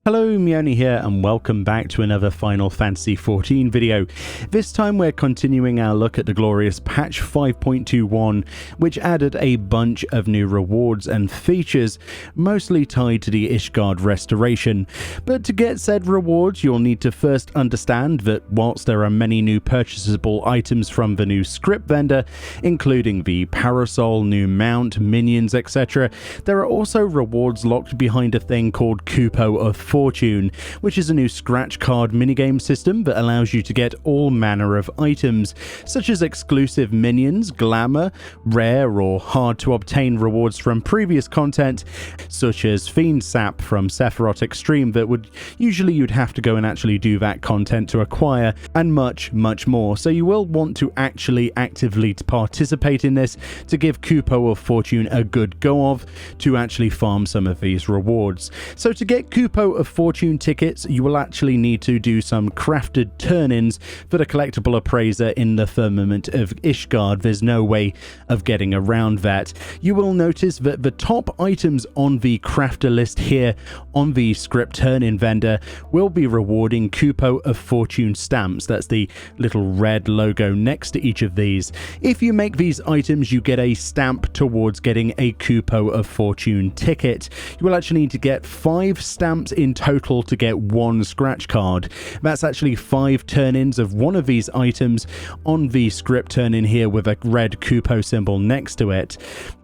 Hello, Meoni here, and welcome back to another Final Fantasy XIV video. This time we're continuing our look at the glorious patch 5.21, which added a bunch of new rewards and features, mostly tied to the Ishgard restoration. But to get said rewards, you'll need to first understand that whilst there are many new purchasable items from the new script vendor, including the parasol, new mount, minions, etc., there are also rewards locked behind a thing called Kupo of Fortune, which is a new scratch card minigame system that allows you to get all manner of items, such as exclusive minions, glamour, rare or hard to obtain rewards from previous content, such as Fiend Sap from Sephiroth Extreme that would usually you'd have to go and actually do that content to acquire, and much more. So you will want to actually actively participate in this to give Kupo of Fortune a good go of to actually farm some of these rewards. So to get Kupo of Fortune tickets, you will actually need to do some crafted turn-ins for the collectible appraiser in the firmament of Ishgard. There's no way of getting around that. You will notice that the top items on the crafter list here on the script turn-in vendor will be rewarding Kupo of Fortune stamps. That's the little red logo next to each of these. If you make these items, you get a stamp towards getting a Kupo of Fortune ticket. You will actually need to get 5 stamps in total to get 1 scratch card. That's actually 5 turn-ins of one of these items on the script turn-in here with a red Kupo symbol next to it.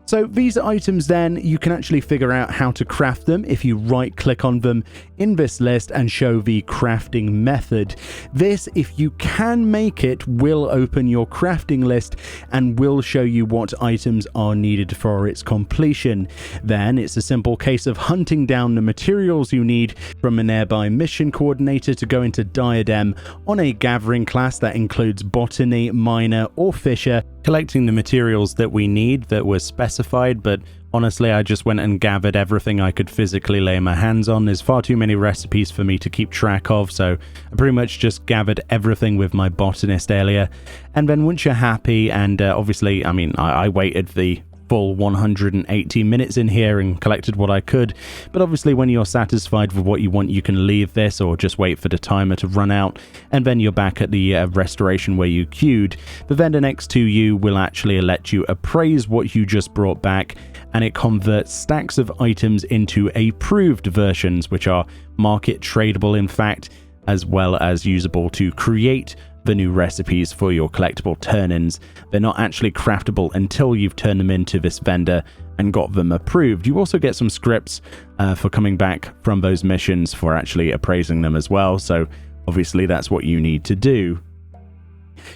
So these items then, you can actually figure out how to craft them if you right click on them in this list and show the crafting method. This, if you can make it, will open your crafting list and will show you what items are needed for its completion. Then it's a simple case of hunting down the materials you need from a nearby mission coordinator to go into Diadem on a gathering class that includes botany, miner or fisher, collecting the materials that we need that were specified, but honestly I just went and gathered everything I could physically lay my hands on. There's far too many recipes for me to keep track of, so I pretty much just gathered everything with my botanist earlier. And then once you're happy, and obviously I waited the full 180 minutes in here and collected what I could, but obviously when you're satisfied with what you want, you can leave this or just wait for the timer to run out, and then you're back at the restoration where you queued. The vendor next to you will actually let you appraise what you just brought back, and it converts stacks of items into approved versions, which are market tradable in fact, as well as usable to create the new recipes for your collectible turn-ins. They're not actually craftable until you've turned them into this vendor and got them approved. You also get some scripts for coming back from those missions for actually appraising them as well, so obviously that's what you need to do.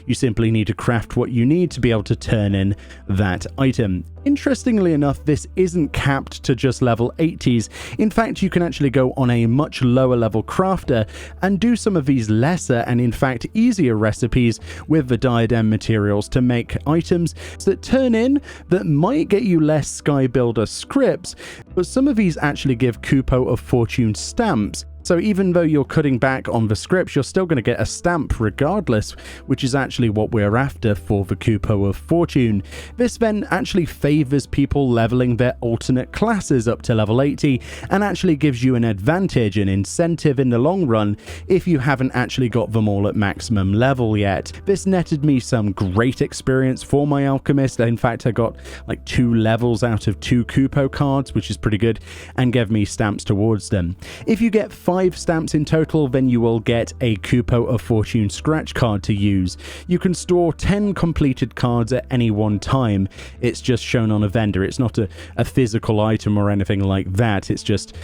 You simply need to craft what you need to be able to turn in that item. Interestingly enough, this isn't capped to just level 80s. In fact, you can actually go on a much lower level crafter and do some of these lesser and in fact easier recipes with the Diadem materials to make items that turn in that might get you less Sky Builder scripts, but some of these actually give Kupo of Fortune stamps. So even though you're cutting back on the scripts, you're still going to get a stamp regardless, which is actually what we're after for the Kupo of Fortune. This then actually favors people leveling their alternate classes up to level 80 and actually gives you an advantage, an incentive in the long run if you haven't actually got them all at maximum level yet. This netted me some great experience for my alchemist. In fact, I got like 2 levels out of 2 Kupo cards, which is pretty good, and gave me stamps towards them. If you get 5 stamps in total, then you will get a Kupo of Fortune scratch card to use. You can store 10 completed cards at any one time. It's just shown on a vendor. It's not a physical item or anything like that. It's just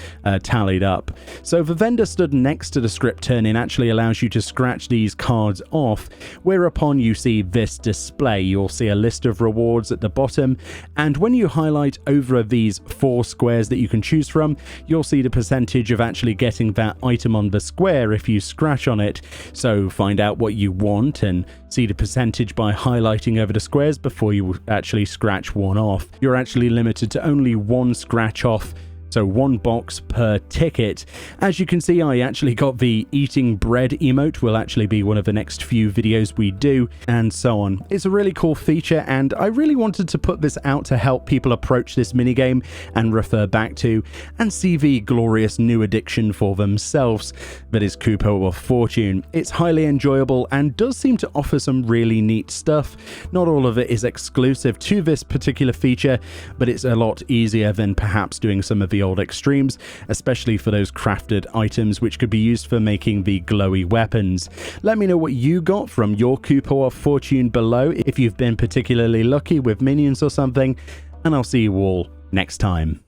tallied up. So the vendor stood next to the script turn-in actually allows you to scratch these cards off, whereupon you see this display. You'll see a list of rewards at the bottom, and when you highlight over these 4 squares that you can choose from, you'll see the percentage of actually getting that item on the square if you scratch on it. So find out what you want and see the percentage by highlighting over the squares before you actually scratch one off. You're actually limited to only 1 scratch off So 1 box per ticket. As you can see, I actually got the eating bread emote, will actually be one of the next few videos we do, and so on. It's a really cool feature, and I really wanted to put this out to help people approach this minigame and refer back to and see the glorious new addiction for themselves that is Kupo of Fortune. It's highly enjoyable and does seem to offer some really neat stuff. Not all of it is exclusive to this particular feature, but it's a lot easier than perhaps doing some of the old extremes, especially for those crafted items which could be used for making the glowy weapons. Let me know what you got from your Kupo of Fortune below, if you've been particularly lucky with minions or something, and I'll see you all next time.